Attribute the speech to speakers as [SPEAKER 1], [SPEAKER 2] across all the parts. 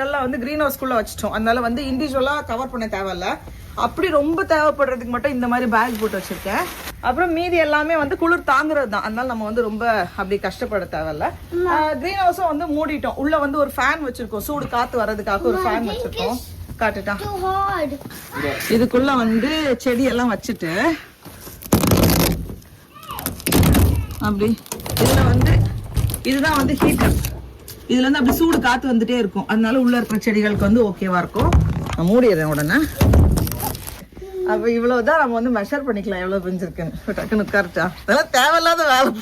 [SPEAKER 1] எல்லாம் வந்து கிரீன் ஹவுஸ்க்குள்ள வச்சிட்டோம். அதனால வந்து இண்டிவிஜுவலா கவர் பண்ண தேவையில்ல. அப்படி ரொம்ப தேவைப்படுறதுக்கு மட்டும் இந்த மாதிரி பேக் போட்டு வச்சிருக்கேன். அப்புறம் மீதி எல்லாமே வந்து குளிர் தாங்குறது தான். அதனால நம்ம வந்து ரொம்ப அப்படி கஷ்டப்பட தேவையில்ல. கிரீன் ஹவுஸும் வந்து மூடிட்டோம். உள்ள வந்து ஒரு ஃபேன் வச்சிருக்கோம். சூடு காத்து வர்றதுக்காக ஒரு ஃபேன் வச்சிருக்கோம். காட்டுட்டா. இதுக்குள்ள வந்து செடி எல்லாம் வச்சுட்டு அப்படி இதுல வந்து இதுதான் வந்து ஹீட்டர். இதுல இருந்து அப்படி சூடு காத்து வந்துட்டே இருக்கும். அதனால உள்ள இருக்கிற செடிகளுக்கு வந்து ஓகேவா இருக்கும். நான் மூடிடுறேன் உடனே. அப்ப இவ்வளவுதான் நம்ம வந்து மெஷர் பண்ணிக்கலாம் எவ்வளவு பெஞ்சிருக்குன்னு. டக்குன்னு உட்கார்ட்டா. அதெல்லாம் தேவையில்லாத வேலை.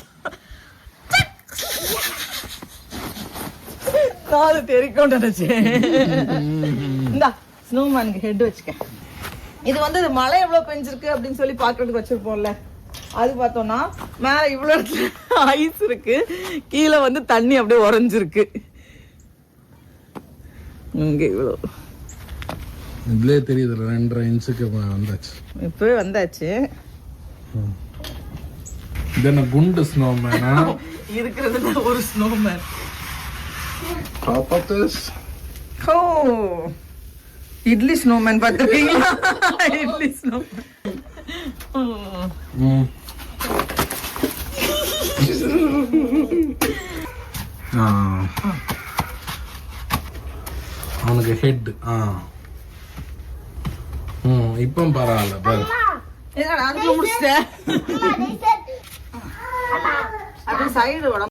[SPEAKER 1] காது தெரிக்கும் நினைச்சேன். இந்தா ஸ்னோமேனுக்கு ஹெட் வச்சுக்க. இது வந்து மழை எவ்வளவு பெஞ்சிருக்கு அப்படின்னு சொல்லி பாக்குறதுக்கு வச்சிருப்போம்ல. அது பார்த்தோம்னா மேல இவ்வளவு இடத்துல ஐஸ் இருக்கு, கீழே வந்து தண்ணி அப்படியே உறைஞ்சிருக்கு. இங்க இவ்வளவு
[SPEAKER 2] இதுலயே தெரியுது 2.5 இன்ச்சுக்கு வந்தாச்சு.
[SPEAKER 1] இப்பவே வந்தாச்சு.
[SPEAKER 2] இது என்ன குண்டு ஸ்னோமேனா?
[SPEAKER 1] இருக்கிறதுல ஒரு snowman.
[SPEAKER 2] Top of this
[SPEAKER 1] oh idli snowman பார்த்திருக்கீங்களா? இட்லி ஸ்னோமேன்.
[SPEAKER 2] அவனுக்கு ஹெட். இப்போ பரவாயில்ல பாரு.
[SPEAKER 1] அதுக்குள்ள முடிச்சிட்டேன். அது சைடு